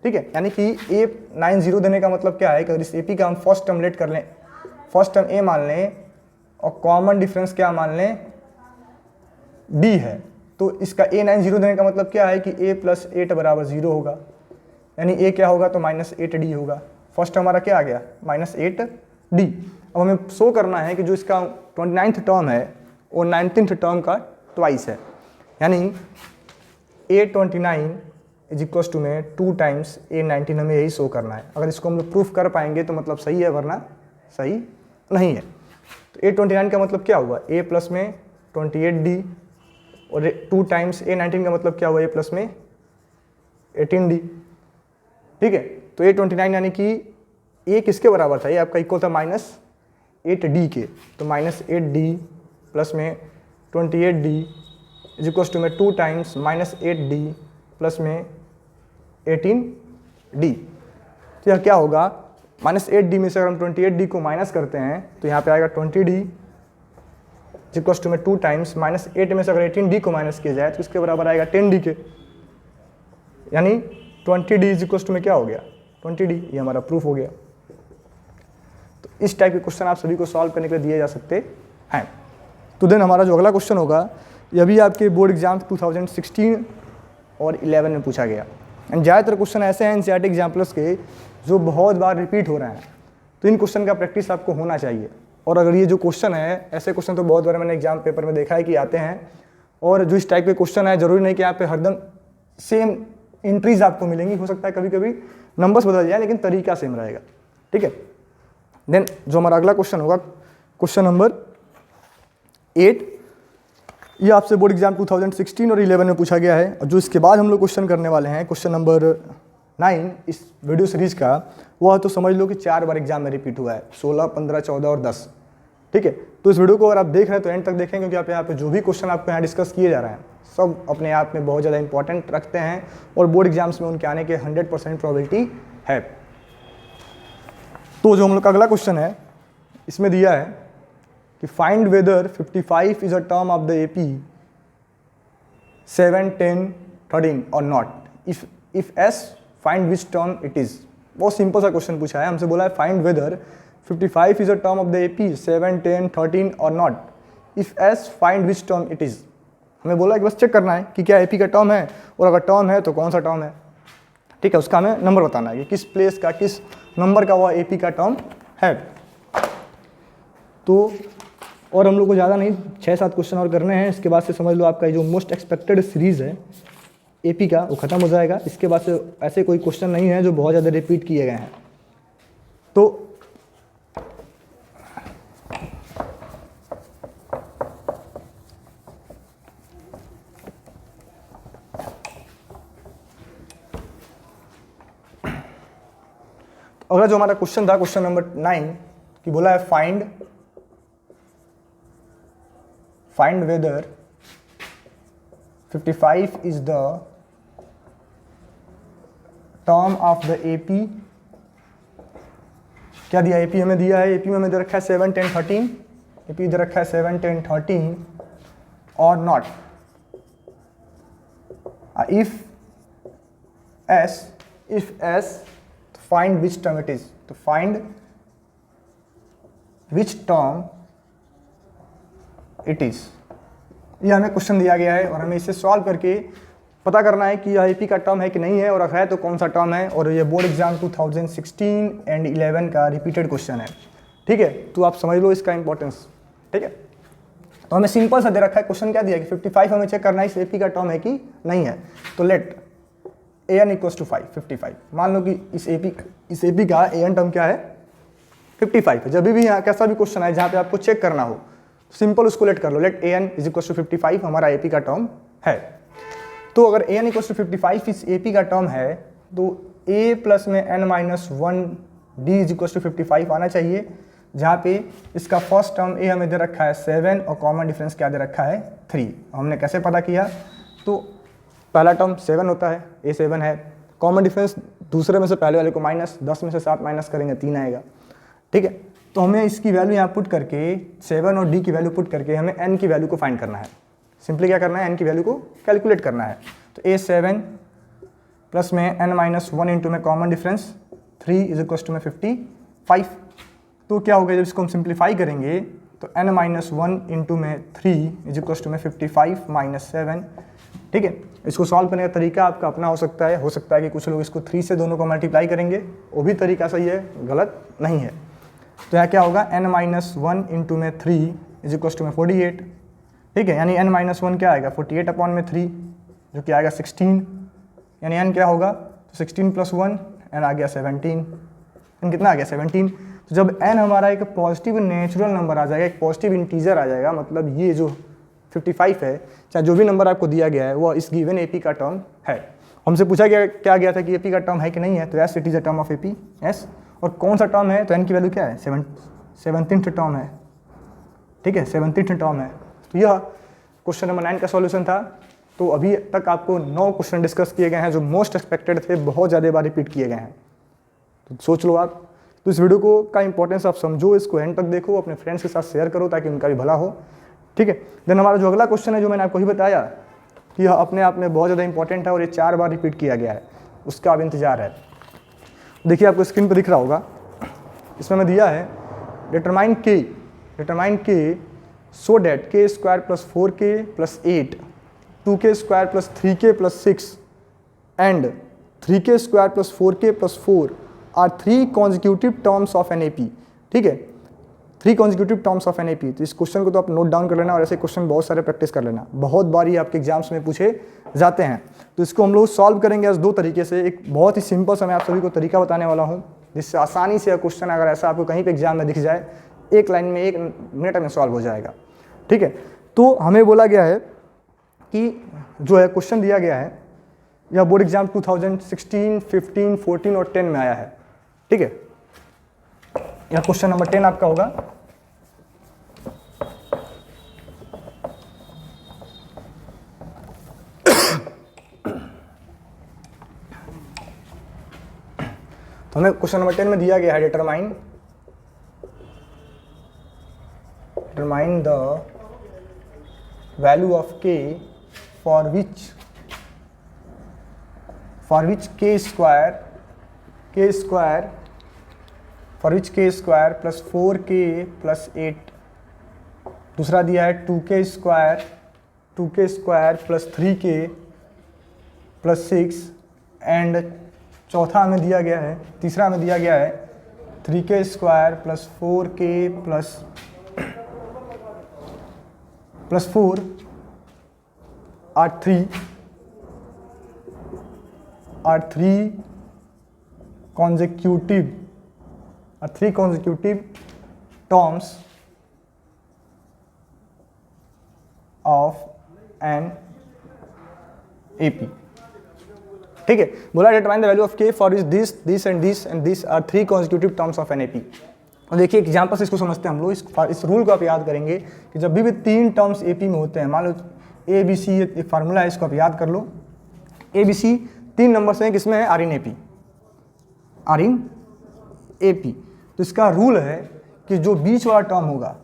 ठीक है, यानी कि A90 देने का मतलब क्या है कि अगर इस AP का हम फर्स्ट टर्म लेट कर लें, फर्स्ट टर्म A मान लें और कॉमन डिफरेंस क्या मान लें D है, तो इसका A90 देने का मतलब क्या है कि A + 8 = 0 होगा, यानी A क्या होगा तो -8D होगा। फर्स्ट टर्म हमारा क्या आ गया -8D। अब हमें शो करना है कि जो इसका 29th टर्म है वो 19th टर्म का ट्वाइस है, यानी A29 = में 2 टाइम्स A19, हमें यही शो करना है। अगर इसको हम लोग प्रूफ कर पाएंगे तो मतलब सही है, वरना सही नहीं है। तो A29 का मतलब क्या हुआ, A प्लस में 28D, और 2 टाइम्स A19 का मतलब क्या हुआ, A प्लस में 18D। ठीक है, तो A29 यानी कि A किसके बराबर था, ये आपका इक्वल था -8D के, तो -8D प्लस में 28D = में 2 टाइम्स -8D प्लस में 18D। तो यह क्या होगा -8d में से अगर हम 28d को माइनस करते हैं तो यहाँ पे आएगा 20d इक्वल्स टू में 2 टाइम्स -8 में से अगर 18d को माइनस किया जाए तो इसके बराबर आएगा 10d के, यानी 20d इक्वल्स टू में क्या हो गया 20d। ये हमारा प्रूफ हो गया। तो इस टाइप के क्वेश्चन आप सभी को सॉल्व करने के लिए दिए जा सकते हैं। तो देन हमारा जो अगला क्वेश्चन होगा ये भी आपके बोर्ड एग्जाम 2016 और 11 में पूछा गया। एंड ज़्यादातर क्वेश्चन ऐसे हैं एनसीईआरटी एग्जाम्पल्स के जो बहुत बार रिपीट हो रहे हैं, तो इन क्वेश्चन का प्रैक्टिस आपको होना चाहिए। और अगर ये जो क्वेश्चन है, ऐसे क्वेश्चन तो बहुत बार मैंने एग्जाम पेपर में देखा है कि आते हैं, और जो इस टाइप के क्वेश्चन है ज़रूरी नहीं कि यहाँ पे हरदम सेम एंट्रीज आपको मिलेंगी, हो सकता है कभी कभी नंबर्स बदल जाए लेकिन तरीका सेम रहेगा। ठीक है, देन जो हमारा अगला क्वेश्चन होगा क्वेश्चन नंबर 8, ये आपसे बोर्ड एग्जाम 2016 और 11 में पूछा गया है। और जो इसके बाद हम लोग क्वेश्चन करने वाले हैं क्वेश्चन नंबर 9 इस वीडियो सीरीज का, वह तो समझ लो कि 4 बार एग्जाम में रिपीट हुआ है, 16, 15, 14 और 10। ठीक है, तो इस वीडियो को अगर आप देख रहे हैं तो एंड तक देखें, क्योंकि आप यहाँ पे जो भी क्वेश्चन आपको यहाँ डिस्कस किए जा रहे हैं सब अपने आप में बहुत ज़्यादा इंपॉर्टेंट रखते हैं और बोर्ड एग्जाम्स में उनके आने के 100% प्रोबेबिलिटी है। तो जो हम लोग का अगला क्वेश्चन है इसमें दिया है कि find weather 55 is a term of the AP 7, 10, 13 और not, if S find which term it is. बहुत सिंपल सा क्वेश्चन पूछा है, हमसे बोला है find weather 55 is a term of the AP 7, 10, 13 और not, if S find which term it is. हमें बोला कि बस चेक करना है कि क्या AP का टर्म है, और अगर टर्म है तो कौन सा टर्म है। ठीक है, उसका हमें नंबर बताना है कि किस प्लेस का, किस नंबर का वह AP का टर्म है। तो और हम लोग को ज़्यादा नहीं 6-7 क्वेश्चन और करने हैं, इसके बाद से समझ लो आपका जो मोस्ट एक्सपेक्टेड सीरीज़ है AP का वो ख़त्म हो जाएगा। इसके बाद से ऐसे कोई क्वेश्चन नहीं है जो बहुत ज़्यादा रिपीट किए गए हैं। तो अगला जो हमारा क्वेश्चन था क्वेश्चन नंबर 9 कि बोला है find weather 55 is the term of the AP। क्या दिया AP हमें दिया है, AP में हमें दे रखा है 7, 10, 13, AP दे रखा है 7, 10, 13 और not. if S find which term it is, तो find which term it is, ये हमें क्वेश्चन दिया गया है और हमें इसे सॉल्व करके पता करना है कि यह AP का टर्म है कि नहीं है, और अगर है तो कौन सा टर्म है। और ये बोर्ड एग्जाम 2016 एंड 11 का रिपीटेड क्वेश्चन है। ठीक है, तो आप समझ लो इसका इंपॉर्टेंस। ठीक है, तो हमें सिंपल सा दे रखा है, क्वेश्चन क्या दिया कि 55 हमें चेक करना है इस AP का टर्म है कि नहीं है। तो लेट AN इक्वल्स टू 55। मान लो कि इस AP का AN टर्म क्या है 55 है। जब भी यहाँ कैसा भी क्वेश्चन है जहाँ पे आपको चेक करना हो, सिंपल उसको लेट कर लो, let AN is equals to 55 हमारा AP का टर्म है। तो अगर AN इक्वल्स टू 55 इस AP का टर्म है तो A प्लस में n-1 D is equals to 55 आना चाहिए, जहाँ पे इसका फर्स्ट टर्म A हमें दे रखा है 7 और कॉमन डिफरेंस क्या दे रखा है 3। हमने कैसे पता किया, तो पहला टर्म 7 होता है, A 7 है, कॉमन डिफरेंस दूसरे में से पहले वाले को माइनस, 10 में से 7 माइनस करेंगे 3 आएगा। ठीक है, तो हमें इसकी वैल्यू यहाँ पुट करके 7 और D की वैल्यू पुट करके हमें N की वैल्यू को फाइंड करना है। सिंपली क्या करना है, N की वैल्यू को कैलकुलेट करना है। तो A 7 प्लस में n-1 इंटू में common difference 3 is equals to में 55। तो क्या होगा जब इसको हम सिंप्लीफाई करेंगे तो n-1 इंटू में 3 इज इक्वल्स टू में 55 माइनस 7। ठीक है, इसको सॉल्व करने का तरीका आपका अपना हो सकता है कि कुछ लोग इसको 3 से दोनों को मल्टीप्लाई करेंगे, वो भी तरीका सही है, गलत नहीं है। तो यहाँ क्या होगा n-1 इंटू में 3 इज इक्वल्स टू में 48। ठीक है, यानी n-1 क्या आएगा 48 अपॉन में 3 जो कि आएगा 16, यानी n क्या होगा तो 16 प्लस 1 n आ गया 17। n कितना आ गया 17। तो जब n हमारा एक पॉजिटिव नेचुरल नंबर आ जाएगा, एक पॉजिटिव इंटीजर आ जाएगा, मतलब ये जो 55 है चाहे जो भी नंबर आपको दिया गया है वो इस गिवन AP का टर्म है। हमसे पूछा गया था कि AP का टर्म है कि नहीं है, तो yes it is a term of AP yes. और कौन सा टर्म है, तो n की वैल्यू क्या है 17th टर्म है। ठीक है, 17th टर्म है। तो यह क्वेश्चन नंबर 9 का सॉल्यूशन था। तो अभी तक आपको 9 क्वेश्चन डिस्कस किए गए हैं जो मोस्ट एक्सपेक्टेड थे, बहुत ज़्यादा बार रिपीट किए गए हैं। तो सोच लो आप तो इस वीडियो को का इंपॉर्टेंस आप समझो, इसको एंड तक देखो, अपने फ्रेंड्स के साथ शेयर करो ताकि उनका भी भला हो, ठीक है। देन हमारा जो अगला क्वेश्चन है जो मैंने आपको ही बताया कि यह अपने आप में बहुत ज़्यादा इंपॉर्टेंट है और ये 4 बार रिपीट किया गया है, उसका अब इंतजार है। देखिए आपको स्क्रीन पर दिख रहा होगा, इसमें मैं दिया है determine k so that k square plus 4k plus 8 2k square plus 3k plus 6 and 3k square plus 4k plus 4 are 3 consecutive terms of an AP, ठीक है, 3 consecutive terms of an AP। तो इस question को तो आप note down कर लेना और ऐसे क्वेश्चन बहुत सारे प्रैक्टिस कर लेना, बहुत बार ये आपके एग्जाम्स में पूछे जाते हैं। तो इसको हम लोग सॉल्व करेंगे आज 2 तरीके से। एक बहुत ही सिंपल सा मैं आप सभी को तरीका बताने वाला हूँ जिससे आसानी से क्वेश्चन अगर ऐसा आपको कहीं पे एग्जाम में दिख जाए, एक लाइन में 1 मिनट में सॉल्व हो जाएगा, ठीक है। तो हमें बोला गया है कि जो है क्वेश्चन दिया गया है यह बोर्ड एग्जाम 2016, 15, 14 और 10 में आया है, ठीक है। यह क्वेश्चन नंबर 10 आपका होगा। तो हमें क्वेश्चन नंबर 10 में दिया गया है determine the value of k for which k square plus 4k plus 8, दूसरा दिया है 2k square plus 3k plus 6 and चौथा में दिया गया है, तीसरा में दिया गया है 3k square plus 4k plus 4 are 3 consecutive terms of an AP, ठीक है। बोला determine the value of k for this and this are 3 consecutive terms of an AP। और देखिए एग्जाम्पल से इसको समझते हैं हम लोग। इस रूल को आप याद करेंगे कि जब भी 3 टर्म्स AP में होते हैं, मान लो ABC एक फार्मूला है, इसको आप याद कर लो। ABC 3 नंबर्स हैं, किसमें है? Are in AP। तो इसका रूल है कि जो बीच वाला टर्म होगा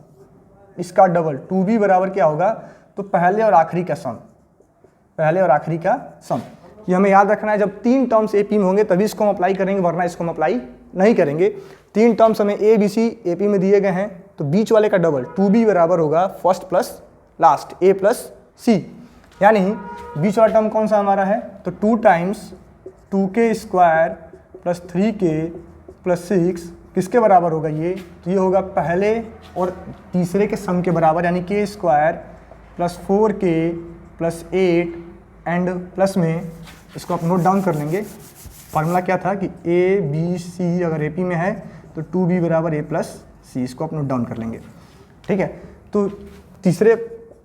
इसका डबल 2b बराबर क्या होगा? तो पहले और आखिरी का सम। ये हमें याद रखना है, जब 3 टर्म्स AP में होंगे तभी इसको हम अप्लाई करेंगे, वरना इसको हम अप्लाई नहीं करेंगे। 3 टर्म्स हमें ABC AP में दिए गए हैं, तो बीच वाले का डबल 2b बराबर होगा first plus last A plus C, यानी बीच वाला टर्म कौन सा हमारा है? तो 2 times 2k square plus 3k plus 6 किसके बराबर होगा ये? तो ये होगा पहले और तीसरे के सम के बराबर, यानी k square plus 4k plus 8 and plus में इसको आप नोट डाउन कर लेंगे। फार्मूला क्या था कि ABC अगर AP में है तो 2b बराबर A प्लस C, इसको आप नोट डाउन कर लेंगे, ठीक है। तो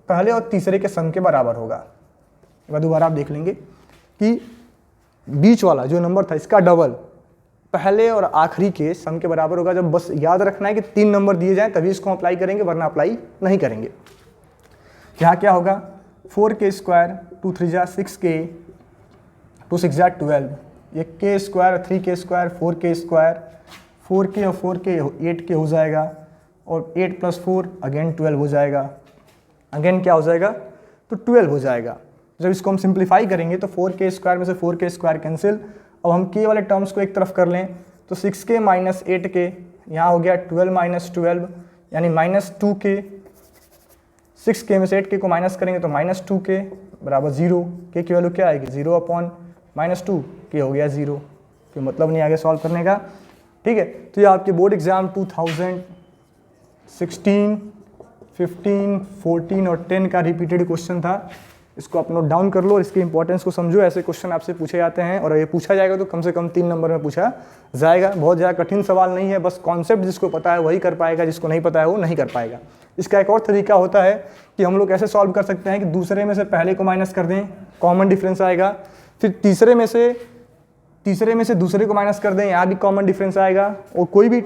पहले और तीसरे के सम के बराबर होगा। एक बार दोबारा आप देख लेंगे कि बीच वाला जो नंबर था इसका डबल पहले और आखिरी के सम के बराबर होगा। जब बस याद रखना है कि 3 नंबर दिए जाएं तभी इसको अप्लाई करेंगे, वरना अप्लाई नहीं करेंगे। यहाँ क्या होगा? 4k स्क्वायर 2 3 जा 6k 2 6 जा 12, ये k square 3k square 4k square 4k और 4k 8k हो जाएगा, और 8 प्लस 4 अगेन 12 हो जाएगा। अगेन क्या हो जाएगा? तो 12 हो जाएगा। जब इसको हम सिंप्लीफाई करेंगे तो 4k स्क्वायर में से 4k स्क्वायर कैंसिल। अब हम k वाले टर्म्स को एक तरफ कर लें तो 6k माइनस 8k, यहाँ हो गया 12 माइनस 12 यानी माइनस 2k। 6k में से 8k को माइनस करेंगे तो माइनस 2k बराबर 0। k की वैल्यू क्या आएगी? 0 अपॉन माइनस 2, k हो गया 0। कोई मतलब नहीं आगे सॉल्व करने का, ठीक है। तो ये आपके बोर्ड एग्जाम 2016, 15, 14 और 10 का रिपीटेड क्वेश्चन था। इसको आप नोट डाउन कर लो और इसके इंपॉर्टेंस को समझो। ऐसे क्वेश्चन आपसे पूछे जाते हैं और ये पूछा जाएगा तो कम से कम 3 नंबर में पूछा जाएगा। बहुत ज़्यादा कठिन सवाल नहीं है, बस कॉन्सेप्ट जिसको पता है वही कर पाएगा, जिसको नहीं पता है वो नहीं कर पाएगा। इसका एक और तरीका होता है कि हम लोग ऐसे सॉल्व कर सकते हैं कि दूसरे में से पहले को माइनस कर दें, कॉमन डिफरेंस आएगा। फिर तीसरे में से दूसरे को माइनस कर दें, यहाँ भी कॉमन डिफरेंस आएगा। और कोई भी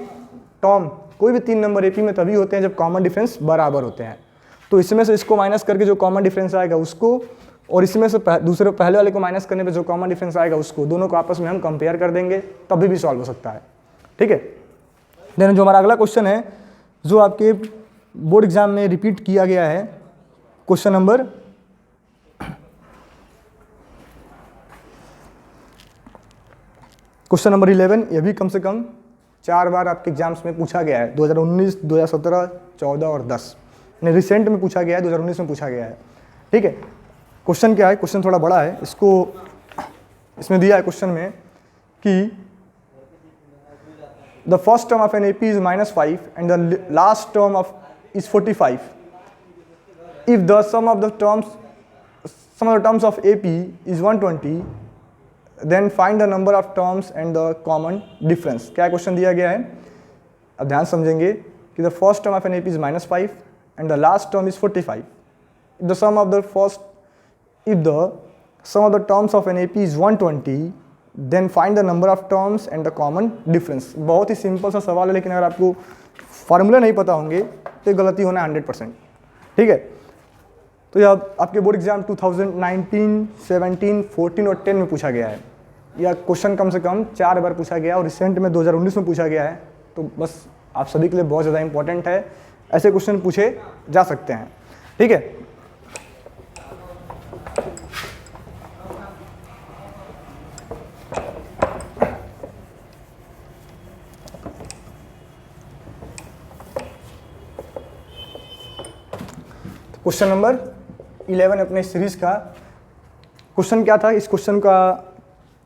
3 नंबर AP में तभी होते हैं जब कॉमन डिफरेंस बराबर होते हैं। तो इसमें से इसको माइनस करके जो कॉमन डिफरेंस आएगा उसको, और इसमें से दूसरे पहले वाले को माइनस करने पे जो कॉमन डिफरेंस आएगा उसको, दोनों को आपस में हम कंपेयर कर देंगे, तभी भी सॉल्व हो सकता है, ठीक है। देन जो हमारा अगला क्वेश्चन है जो आपके बोर्ड एग्जाम में रिपीट किया गया है, क्वेश्चन नंबर 11, ये भी कम से कम 4 बार आपके एग्जाम्स में पूछा गया है, 2019, 2017, 14 और 10 ने रिसेंट में पूछा गया है, 2019 में पूछा गया है। ठीक है, क्वेश्चन क्या है, क्वेश्चन थोड़ा बड़ा है, इसमें दिया है क्वेश्चन में कि the first term of an AP is -5 and the last term of is 45. If the sum of the terms of AP is 120, then find the number of terms and the common difference. क्या question दिया गया है, अब ध्यान समझेंगे कि the first term of an AP is -5 and the last term is 45. If the sum of the terms of an AP is 120, then find the number of terms and the common difference. बहुत ही simple सा सवाल है, लेकिन अगर आपको formula नहीं पता होंगे तो गलती होना 100%। ठीक है, तो यह आपके बोर्ड एग्जाम 2019, 17, 14 और 10 में पूछा गया है। यह क्वेश्चन कम से कम 4 बार पूछा गया और रिसेंट में 2019 में पूछा गया है। तो बस आप सभी के लिए बहुत ज़्यादा इंपॉर्टेंट है, ऐसे क्वेश्चन पूछे जा सकते हैं। ठीक है, क्वेश्चन नंबर 11 अपने सीरीज का क्वेश्चन क्या था, इस क्वेश्चन का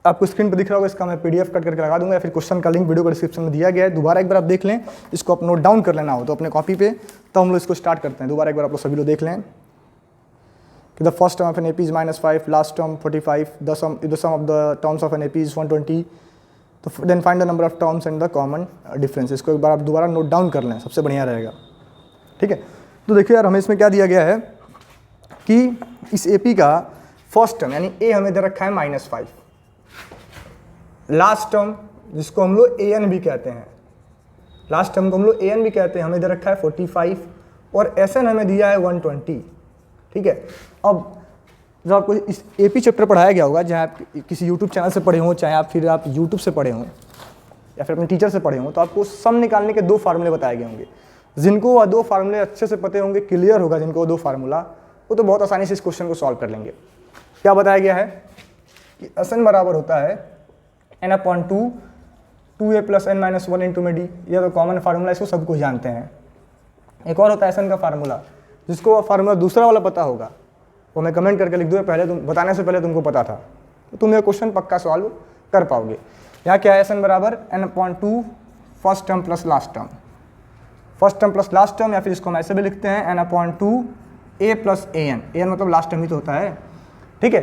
आपको स्क्रीन पर दिख रहा होगा, इसका मैं PDF कट करके लगा दूंगा, या फिर क्वेश्चन का लिंक वीडियो का डिस्क्रिप्शन में दिया गया है। दोबारा एक बार आप देख लें, इसको आप नोट डाउन कर लेना हो तो अपने कॉपी पे, तो हम लोग इसको स्टार्ट करते हैं। दोबारा एक बार आप लोग सभी लोग देख लें कि the first term of an AP is -5, last term 45, the sum of the terms of an AP is 120, तो then find the number of terms and the common difference. इसको एक बार आप दोबारा नोट डाउन कर लें, सबसे बढ़िया रहेगा। ठीक है, तो देखिए यार, हमें इसमें क्या दिया गया है कि इस AP का फर्स्ट टर्म यानी A हमें दे रखा है -5, लास्ट टर्म जिसको हम लोग AN भी कहते हैं, लास्ट टर्म को हम लोग AN भी कहते हैं, हमें दे रखा है 45 और SN हमें दिया है 120। ठीक है, अब जब आपको इस AP चैप्टर पढ़ाया गया होगा, जहाँ आप किसी यूट्यूब चैनल से पढ़े हों, चाहे आप फिर आप यूट्यूब से पढ़े हों या फिर अपने टीचर से पढ़े हों, तो आपको सम निकालने के 2 फार्मूले बताए गए होंगे। जिनको वह 2 फार्मूले अच्छे से पते होंगे, क्लियर होगा जिनको 2 फार्मूला, वो तो बहुत आसानी से इस क्वेश्चन को सॉल्व कर लेंगे। क्या बताया गया है कि SN बराबर होता है n/2 2a + n-1 इंटू में d। यह तो कॉमन फार्मूला, इसको सब कुछ जानते हैं। एक और होता है SN का फार्मूला, जिसको वह फार्मूला दूसरा वाला पता होगा, वो मैं कमेंट करके लिख दूँ, पहले तुम बताने से पहले तुमको पता था, तो तुम यह क्वेश्चन पक्का सॉल्व कर पाओगे। यहाँ क्या है, SN बराबर n/2 first term plus last term, first term plus last term, या फिर इसको हम ऐसे भी लिखते हैं n/2 a + an। an मतलब लास्ट टर्म ही तो होता है। ठीक है,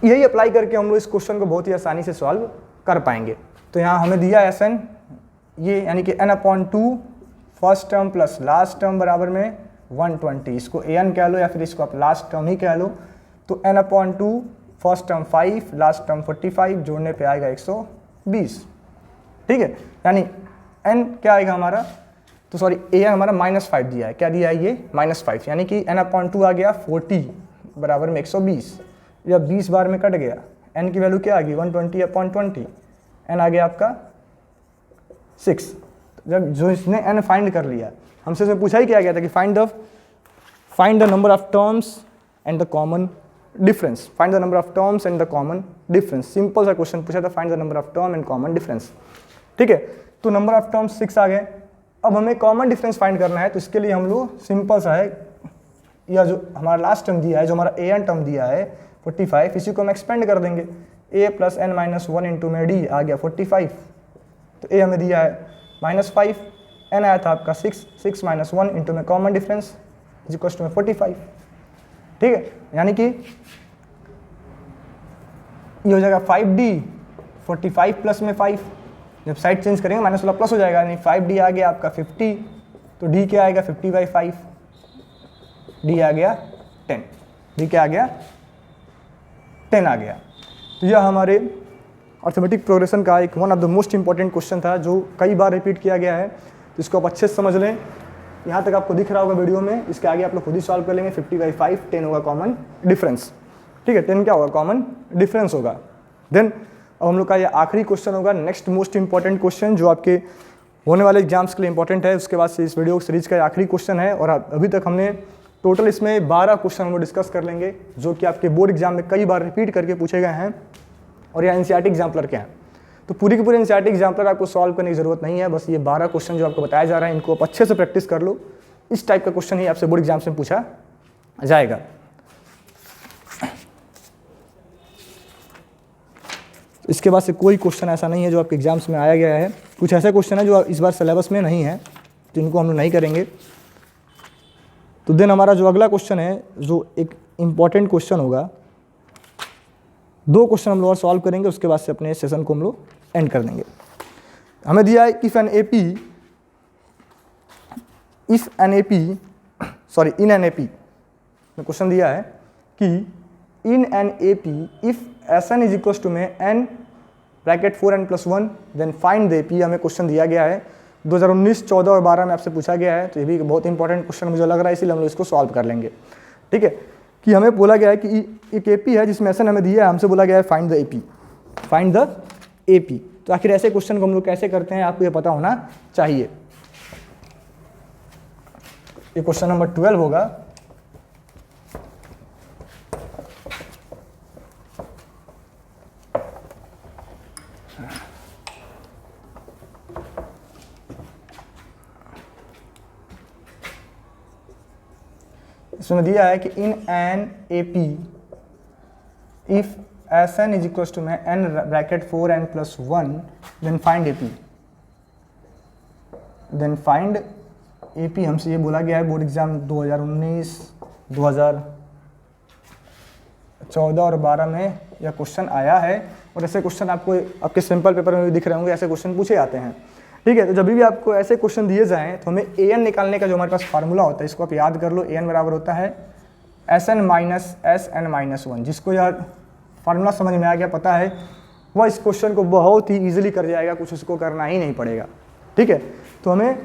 यही अप्लाई करके हम लोग इस क्वेश्चन को बहुत ही आसानी से सॉल्व कर पाएंगे। तो यहाँ हमें दिया SN ये, यानी कि n/2 first term plus last term बराबर में 120, इसको an कह लो या फिर इसको आप लास्ट टर्म ही कह लो। तो n/2 first term 5, last term 45, जोड़ने पे आएगा 120। ठीक है, यानी n क्या आएगा हमारा, तो सॉरी an हमारा -5 दिया है, क्या दिया है ये -5, यानी कि n/2 आ गया 40 बराबर में 120। जब 20 बार में कट गया, n की वैल्यू क्या आ गई 120/20, n आ गया आपका 6। जब जो इसने n फाइंड कर लिया, हमसे इसमें पूछा ही क्या गया था कि find the number of terms and the common difference, find the number of terms and the common difference. Simple सा क्वेश्चन पूछा था, find the number of term and common difference. ठीक है, तो नंबर ऑफ टर्म्स 6 आ गए। अब हमें common difference find करना है, तो इसके लिए हम लोग सिंपल सा है, या जो हमारा लास्ट टर्म दिया है, जो हमारा an टर्म दिया है 45, इसी को हम एक्सपेंड कर देंगे। a + n-1 इंटू में d आ गया 45, तो a हमें दिया है -5, n आया था आपका 6 - 1 इंटू में common difference is equal to 45। ठीक है, यानी कि ये हो जाएगा 5d 45 प्लस में 5, जब साइड चेंज करेंगे माइनस वाला प्लस हो जाएगा, यानी 5d आ गया आपका 50, तो d क्या आएगा 50/5, d आ गया 10, d क्या आ गया 10 आ गया। तो यह हमारे अर्थमेटिक प्रोग्रेशन का एक one of the most important question था, जो कई बार रिपीट किया गया है, तो इसको आप अच्छे से समझ लें। यहाँ तक आपको दिख रहा होगा वीडियो में, इसके आगे आप लोग खुद ही सॉल्व कर लेंगे। 50/5 10 होगा कॉमन डिफरेंस। ठीक है, 10 क्या होगा कॉमन डिफरेंस होगा। देन अब हम लोग का ये आखिरी क्वेश्चन होगा, नेक्स्ट मोस्ट इंपॉर्टेंट क्वेश्चन, जो आपके होने वाले एग्जाम्स के लिए इंपॉर्टेंट है। उसके बाद से इस वीडियो सीरीज का आखिरी क्वेश्चन है और अभी तक हमने टोटल इसमें 12 क्वेश्चन हम लोग डिस्कस कर लेंगे जो कि आपके बोर्ड एग्जाम में कई बार रिपीट करके पूछे गए हैं और यह एनसीईआरटी एग्जाम्पलर के हैं। तो पूरी की पूरी एनसीईआरटी एग्जाम्पलर आपको सॉल्व करने की जरूरत नहीं है, बस ये 12 क्वेश्चन जो आपको बताया जा रहा है इनको आप अच्छे से प्रैक्टिस कर लो। इस टाइप का क्वेश्चन ही आपसे बोर्ड एग्जाम्स में पूछा जाएगा। इसके बाद से कोई क्वेश्चन ऐसा नहीं है जो आपके एग्जाम्स में आया गया है। कुछ ऐसे क्वेश्चन है जो इस बार सिलेबस में नहीं है, तो इनको हम लोग नहीं करेंगे। तो देन हमारा जो अगला क्वेश्चन है जो एक इम्पॉर्टेंट क्वेश्चन होगा, 2 क्वेश्चन हम लोग और सॉल्व करेंगे, उसके बाद से अपने सेशन को हम लोग एंड कर देंगे। हमें दिया है if an AP in an AP में क्वेश्चन दिया है कि in an AP if Sn is equal to में n bracket 4n+1 then find the AP. हमें क्वेश्चन दिया गया है 2019, 14 और 12 में आपसे पूछा गया है, तो ये भी बहुत इंपॉर्टेंट क्वेश्चन मुझे लग रहा है, इसीलिए हम लोग इसको सॉल्व कर लेंगे। ठीक है, कि हमें बोला गया है कि एक एपी है जिसमें Sn हमें दिया है, हमसे बोला गया है फाइंड द एपी। तो आखिर ऐसे क्वेश्चन को हम लोग कैसे करते हैं आपको ये पता होना चाहिए। ये क्वेश्चन नंबर 12 होगा। इसमें दिया है कि in an AP if Sn is equal to में n bracket 4n+1 then find AP. हमसे ये बोला गया है बोर्ड एग्जाम 2019, 2014 और 12 में यह क्वेश्चन आया है और ऐसे क्वेश्चन आपको आपके सिंपल पेपर में भी दिख रहे होंगे, ऐसे क्वेश्चन पूछे जाते हैं। ठीक है, तो जब भी आपको ऐसे क्वेश्चन दिए जाएं तो हमें an निकालने का जो हमारे पास फार्मूला होता है इसको आप याद कर लो। an बराबर होता है Sn माइनस Sn-1। जिसको यह फार्मूला समझ में आ गया, पता है, वह इस क्वेश्चन को बहुत ही ईजिली कर जाएगा, कुछ उसको करना ही नहीं पड़ेगा। ठीक है, तो हमें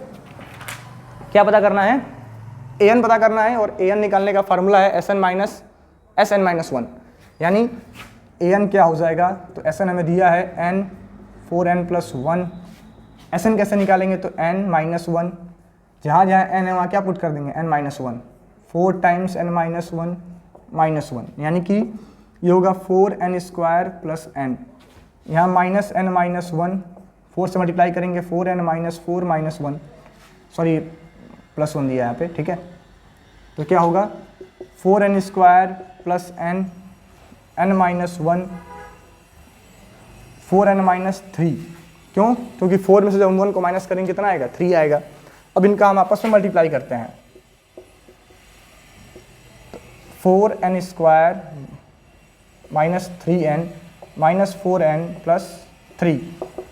क्या पता करना है, an पता करना है और an निकालने का फार्मूला है Sn-1। यानी an क्या हो जाएगा, तो Sn हमें दिया है n 4n+1। Sn कैसे निकालेंगे, तो n-1, जहाँ जहाँ n है वहाँ क्या पुट कर देंगे, n-1, 4 टाइम्स n-1 यानी कि ये होगा 4n² n। यहाँ -n-1 4 से मल्टीप्लाई करेंगे, 4n-4 सॉरी +1 दिया यहाँ पे। ठीक है, तो क्या होगा 4n² n-1 4n-3। क्यों, क्योंकि 4 में से जब हम 1 को माइनस करेंगे कितना आएगा, 3 आएगा। अब इनका हम आपस में मल्टीप्लाई करते हैं, 4n² -3n -4n+3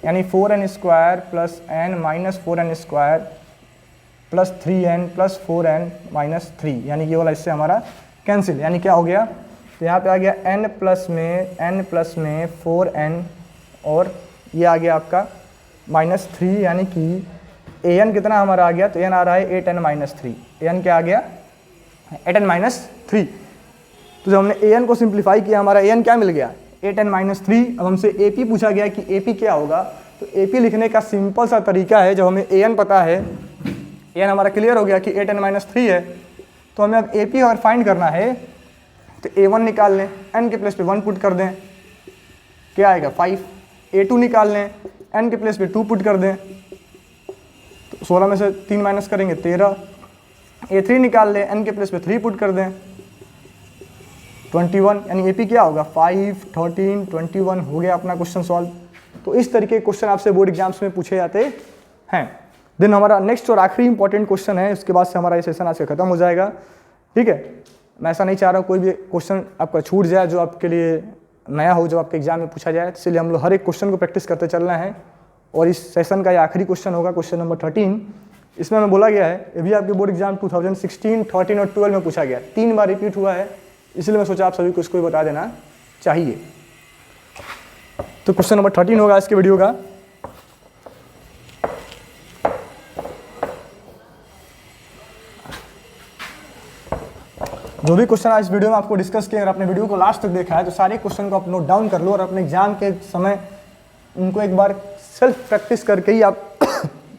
यानी 4n² n -4n² +3n+4n-3 यानी कि वाला इससे हमारा कैंसिल। यानी क्या हो गया, तो यहाँ पे आ गया n प्लस में 4n और ये आ गया आपका -3 यानी कि an कितना हमारा आ गया, तो an आ रहा है 8n-3। an क्या आ गया, 8n-3। तो जब हमने an को सिंप्लीफाई किया हमारा an क्या मिल गया, 8n-3। अब हमसे AP पूछा गया कि AP क्या होगा, तो AP लिखने का सिंपल सा तरीका है, जब हमें an पता है, an हमारा क्लियर हो गया कि 8n-3 है, तो हमें अब AP और फाइंड करना है, तो a1 निकाल लें, n के प्लेस पे 1 पुट कर दें, क्या आएगा 5। a2 निकाल लें, n के प्लेस पे 2 पुट कर दें, तो 16 में से 3 माइनस करेंगे 13। a3 निकाल लें, n के प्लेस पे 3 पुट कर दें, 21। यानी AP क्या होगा 5, 13, 21 हो गया अपना क्वेश्चन सॉल्व। तो इस तरीके के क्वेश्चन आपसे बोर्ड एग्जाम्स में पूछे जाते हैं। देन हमारा नेक्स्ट और आखिरी इंपॉर्टेंट क्वेश्चन है, उसके बाद से हमारा ये सेशन आज से खत्म हो जाएगा। ठीक है, मैं ऐसा नहीं चाह रहा हूँ कोई भी क्वेश्चन आपका छूट जाए जो आपके लिए नया हो, जो आपके एग्जाम में पूछा जाए, इसलिए हम लोग हर एक क्वेश्चन को प्रैक्टिस करते चलना है। और इस सेशन का ये आखिरी क्वेश्चन होगा, क्वेश्चन नंबर 13। इसमें हमें बोला गया है, ये भी आपके बोर्ड एग्जाम 2016, 13 और 12 में पूछा गया, 3 बार रिपीट हुआ है, इसलिए मैं सोचा आप सभी को इसको बता देना चाहिए। तो क्वेश्चन नंबर 13 होगा इसके वीडियो का। जो भी क्वेश्चन आज वीडियो में आपको डिस्कस किया, अगर आपने वीडियो को लास्ट तक देखा है तो सारे क्वेश्चन को आप नोट डाउन कर लो और अपने एग्जाम के समय उनको एक बार सेल्फ प्रैक्टिस करके ही आप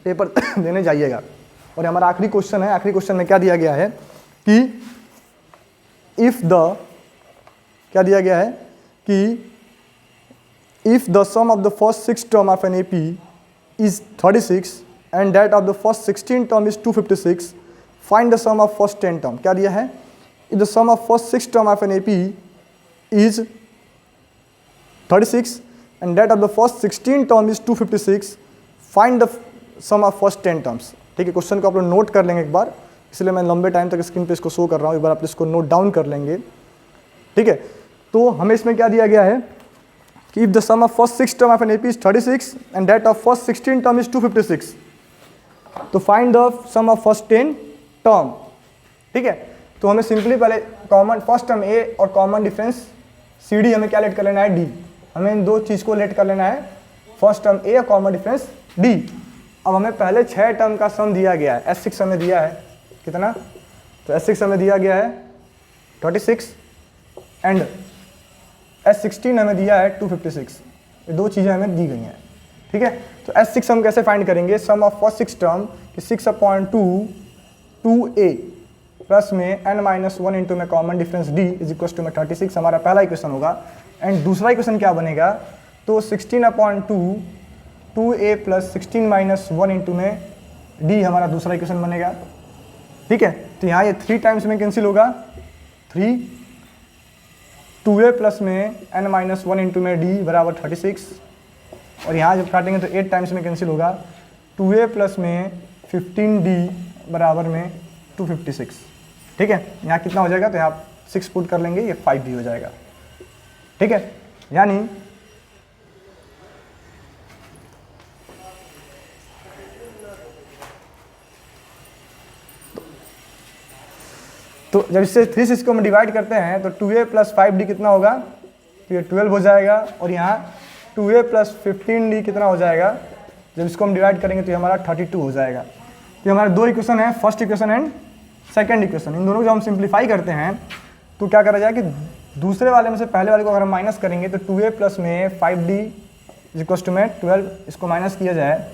पेपर देने जाइएगा। और हमारा आखिरी क्वेश्चन है, आखिरी क्वेश्चन में क्या दिया गया है कि इफ द, क्या दिया गया है कि if the sum of the first 6 term of an AP is 36 and that of the first 16 term is 256, find the sum of first 10 term. क्या दिया है? If the sum of first 6 term of an AP is 36 and that of the first 16 term is 256, find the sum of first 10 terms. ठीक है, question को आप लोग note कर लेंगे एक बार, इसलिए मैं लंबे टाइम तक स्क्रीन पे इसको शो कर रहा हूँ, एक बार आप इसको नोट डाउन कर लेंगे। ठीक है, तो हमें इसमें क्या दिया गया है कि if the sum of first 6 term of an AP is 36 and that of first 16 term is 256, तो find the sum of first 10 term. ठीक है, तो हमें सिंपली पहले कॉमन फर्स्ट टर्म A और कॉमन डिफरेंस CD हमें क्या लेट कर लेना है? D। हमें इन दो चीज़ को लेट कर लेना है, फर्स्ट टर्म A और कॉमन डिफरेंस D। अब हमें पहले 6 टर्म का सम दिया गया है, S6 हमें दिया है कितना? तो S6 हमें दिया गया है 36 एंड S16 हमें दिया है 256। ये दो चीज़ें हमें दी गई हैं। ठीक है, तो S6 हम कैसे फाइंड करेंगे? सम ऑफ फर्स्ट 6 टर्म कि 6/2 2A प्लस में n-1 इंटू में common difference D is equal to में 36, हमारा पहला इक्वेशन होगा। एंड दूसरा इक्वेशन क्या बनेगा? तो 16/2 2A प्लस 16-1 इंटू में D हमारा दूसरा इक्वेशन बनेगा। ठीक है, तो यहाँ ये 3 टाइम्स में कैंसिल होगा, 3 2A प्लस में n-1 इंटू में D बराबर 36, और यहाँ जब काटेंगे तो 8 टाइम्स में कैंसिल होगा, 2A प्लस में 15D बराबर में 256। ठीक है, यहाँ कितना हो जाएगा? तो यहाँ 6 पुट कर लेंगे, ये 5D हो जाएगा। ठीक है, यानी तो जब इससे 3 6 को हम डिवाइड करते हैं तो 2A प्लस 5D कितना होगा? तो ये 12 हो जाएगा, और यहाँ 2A प्लस 15D कितना हो जाएगा? जब इसको हम डिवाइड करेंगे तो ये हमारा 32 हो जाएगा। तो हमारे दो इक्वेशन है, first equation and second equation. इन दोनों को जब हम सिंप्लीफाई करते हैं तो क्या करा जाए कि दूसरे वाले में से पहले वाले को अगर हम माइनस करेंगे तो 2A प्लस में 5D इज इक्वल टू में 12, इसको माइनस किया जाए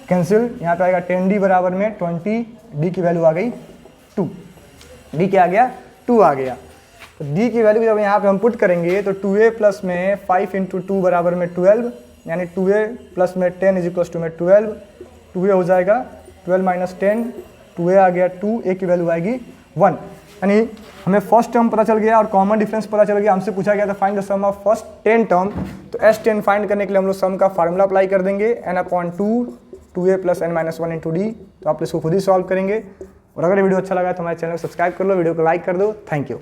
कैंसिल, यहाँ पे आएगा 10D बराबर में 20, D की वैल्यू आ गई 2, D क्या आ गया? 2 आ गया। तो D की वैल्यू जब यहाँ पे हम पुट करेंगे तो 2A प्लस में 5 इंटू 2 बराबर में 12, यानी 2A प्लस में 10 इज इक्वल टू में 12, 2A हो जाएगा 12 माइनस 10, 2A आ गया 2, A की वैल्यू आएगी 1। यानी हमें फर्स्ट टर्म पता चल गया और कॉमन डिफरेंस पता चल गया। हमसे पूछा गया था find the sum of first 10 term, तो S10 फाइंड करने के लिए हम लोग सम का फार्मूला अप्लाई कर देंगे, n/2 2A plus n-1 into D। तो आप इसको खुद ही सॉल्व करेंगे। और अगर वीडियो अच्छा लगा तो हमारे चैनल को सब्सक्राइब कर लो, वीडियो को लाइक कर दो। Thank you.